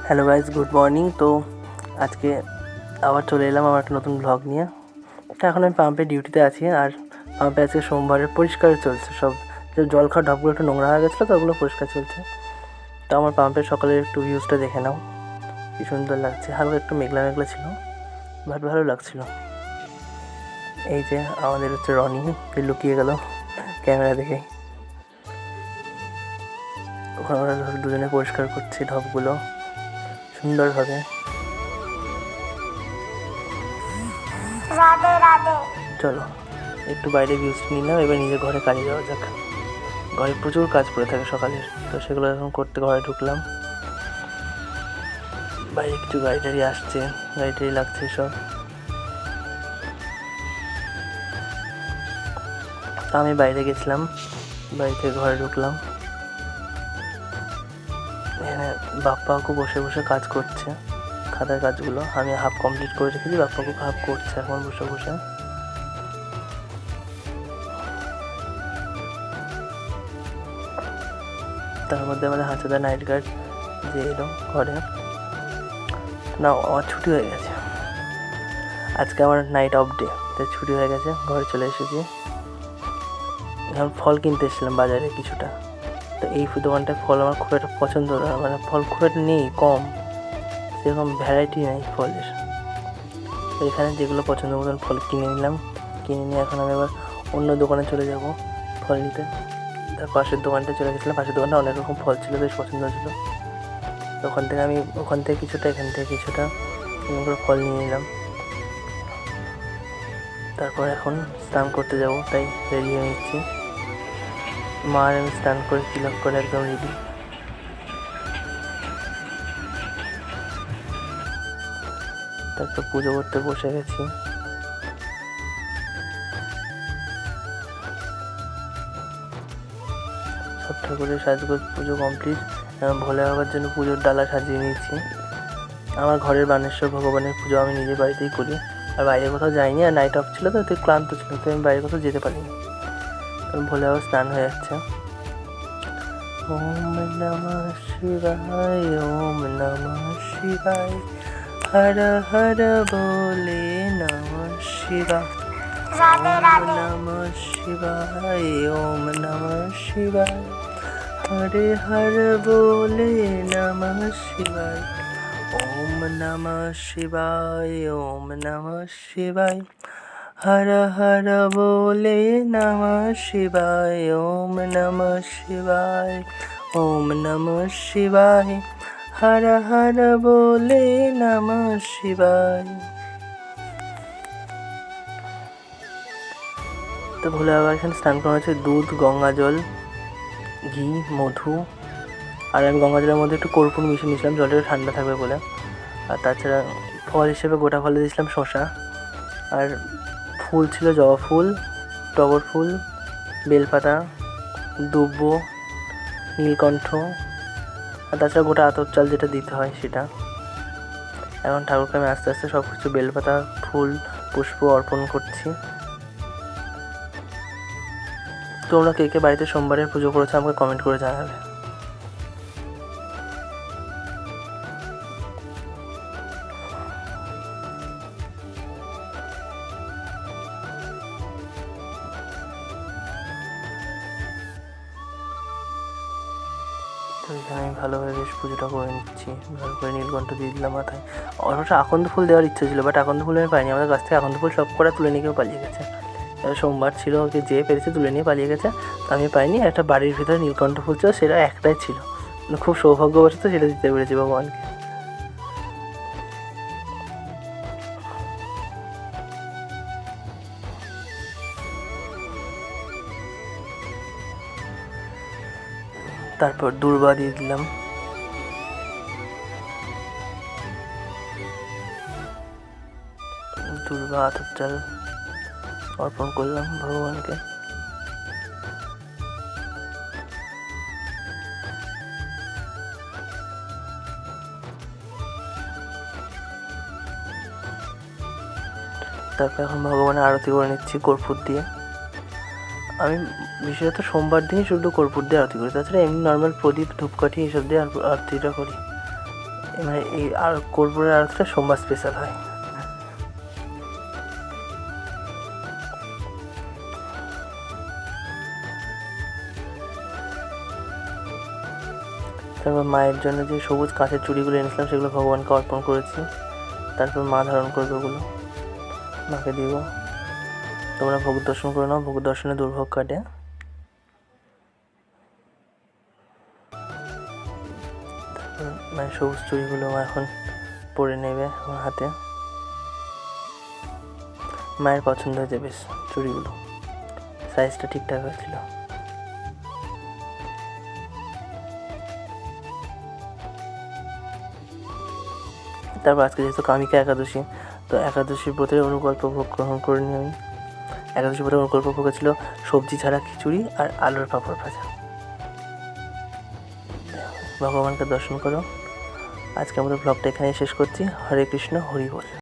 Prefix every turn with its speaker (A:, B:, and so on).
A: Hello guys, good morning. তো আজকে আবার চলে এলাম আমার একটা নতুন ব্লগ নিয়ে। এটা এখন আমি পাম্পে ডিউটিতে আছি, আর পাম্পে আজকে সোমবারের পরিষ্কার চলছে। সব যে জল খাওয়া ঢপগুলো একটু নোংরা হয়ে গেছিলো, তো ওগুলো পরিষ্কার চলছে। তো আমার পাম্পের সকালের একটু ভিউজটা দেখে নাও, কি সুন্দর লাগছে। হালকা একটু মেঘলা মেঘলা ছিল, বাট ভালো লাগছিল। এই যে আমাদের হচ্ছে রনি, লুকিয়ে গেল ক্যামেরা দেখে। ওখানে আমরা দুজনে পরিষ্কার করছি ঢপগুলো সুন্দরভাবে। চলো একটু বাইরে ভিউজ নিলাম, এবার নিজের ঘরে কাজে যাওয়া যাক। ঘরে প্রচুর কাজ পড়ে থাকে সকালের, তো সেগুলো এখন করতে ঘরে ঢুকলাম। বাইরে কিছু গাড়ি টাড়ি আসছে, গাড়ি টাড়ি লাগছে সব। তো আমি বাইরে গেছিলাম, বাড়িতে ঘরে ঢুকলাম। এখানে বাপ্পাকু বসে বসে কাজ করছে, খাতার কাজগুলো আমি হাফ কমপ্লিট করে রেখেছি, বাপ্পাকু হাফ করছে এখন বসে বসে। তার মধ্যে আমাদের হাঁচুদা নাইট গার্ড যে এলো ঘরে। না, আমার ছুটি হয়ে গেছে, আজকে আমার নাইট অফ ডে, তাই ছুটি হয়ে গেছে, ঘরে চলে এসেছি। এখন ফল কিনতে এসেছিলাম বাজারে কিছুটা। তো এই দোকানটায় ফল আমার খুব একটা পছন্দ না, মানে ফল খুব একটা নেই, কম, সেরকম ভ্যারাইটি নেই ফলের। তো এখানে যেগুলো পছন্দ মতন ফল কিনে নিলাম। কিনে নিয়ে এখন আমি আবার অন্য দোকানে চলে যাব ফল নিতে। তার পাশের দোকানটা চলে গেছিলাম, পাশের দোকানটা অনেক রকম ফল ছিল, বেশ পছন্দ হয়েছিলো। তো ওখান থেকে কিছুটা, এখান থেকে কিছুটা করে ফল নিয়ে নিলাম। তারপর এখন স্নান করতে যাব, তাই রেডি হয়ে নিচ্ছি। মা আর আমি স্নান করে তিলক করে একদম রেডি। তারপর পুজো করতে বসে গেছি। সব ঠাকুরের সাজগোজ পুজো কমপ্লিট। ভোলে বাবার জন্য পুজোর ডালা সাজিয়ে নিয়েছি। আমার ঘরের বানেশ্বর ভগবানের পুজো আমি নিজের বাড়িতেই করি, আর বাইরে কোথাও যাইনি। আর নাইট অফ ছিল, তো তুই ক্লান্ত ছিল, তো আমি বাইরে কোথাও যেতে পারিনি। কারণ ভোলে বাবার স্নান হয়ে যাচ্ছে। ওম নমঃ শিবায়, ওম নমঃ শিবায়, হর হর বলে নমঃ শিবায়, ওম নমঃ শিবায়, ওম নমঃ শিবায়, হরে হর বলে নমঃ শিবায়, ওম নমঃ শিবায়, ওম নমঃ শিবায়, হর হর বলে নমঃ শিবায়, ওম নমঃ শিবায়, ওম নমঃ শিবায়, হর হর বলে নমঃ শিবায়। তো ভোলে বাবা এখানে স্নান করা হচ্ছে দুধ, গঙ্গা জল, ঘি, মধু, আর আমি গঙ্গা জলের মধ্যে একটু কর্পূর মিশিয়ে নিয়েছিলাম, জলটা ঠান্ডা থাকবে বলে। আর তাছাড়া ফল হিসেবে গোটা ফলে দিয়েছিলাম শসা, আর ফুল ছিল জবা ফুল, টগর ফুল, বেলপাতা, দুব্ব, নীলকণ্ঠ, আর তাছাড়া গোটা আতপ চাল যেটা দিতে হয় সেটা। এখন ঠাকুরকে আমি আস্তে আস্তে সব কিছু বেলপাতা, ফুল, পুষ্প অর্পণ করছি। তোমরা কে কে বাড়িতে সোমবারের পুজো করেছো আমাকে কমেন্ট করে জানাবে। তো এখানে আমি ভালোভাবে বেশ পুজোটা করে নিচ্ছি, ভালো করে নীলকণ্ঠ দিয়ে দিলাম মাথায়। অবশ্য আকন্দ ফুল দেওয়ার ইচ্ছে ছিল, বাট আকন্দ ফুল আমি পাইনি। আমাদের কাছ থেকে আকন্দ ফুল সব করা তুলে নিয়ে কেউ পালিয়ে গেছে। সোমবার ছিল, ওকে যে পেরেছে তুলে নিয়ে পালিয়ে গেছে, আমি পাইনি। একটা বাড়ির ভিতরে নীলকণ্ঠ ফুল ছিল, সেটা একটাই ছিল, খুব সৌভাগ্যবশত সেটা দিতে পেরেছি ভগবানকে। তারপর দূর্বা দিয়ে দিলাম। দূর্বা আতপ চাল অর্পণ করলাম ভগবানকে। তারপর এখন ভগবানের আরতি করে নিচ্ছি কর্পূর দিয়ে। আমি বিশেষত সোমবার দিনই শুধু কর্পূর দিয়ে আরতি করি, তাছাড়া এমনি নর্মাল প্রদীপ, ধূপকাঠি এসব দিয়ে আরতিটা করি। মানে এই আর কর্পূরের আরতিটা সোমবার স্পেশাল হয়। তারপর মায়ের জন্য যে সবুজ কাঁচের চুড়িগুলো এনেছিলাম সেগুলো ভগবানকে অর্পণ করেছি। তারপর মা ধারণ করবে ওগুলো, মাকে দিব। তোমরা ভোগ দর্শন করে নাও, ভোগ দর্শনে দুর্ভোগ কাটে। তারপর মানে সবুজ চুড়িগুলো মা এখন পরে নেবে আমার হাতে। মায়ের পছন্দ হয়েছে বেশ চুড়িগুলো, সাইজটা ঠিকঠাক হয়েছিল। তারপর আজকে যেহেতু কামিকা একাদশী, তো একাদশীর ব্রতের অনুকল্প ভোগ গ্রহণ করে নিই আমি। একাদশী ব্রতের অনুকল্প ভোগে ছিল সবজি ছাড়া খিচুড়ি আর আলুর পাঁপড় ভাজা। ভগবানকে দর্শন করো। আজকে আমাদের ব্লগটা এখানেই শেষ করছি। হরে কৃষ্ণ, হরি বল।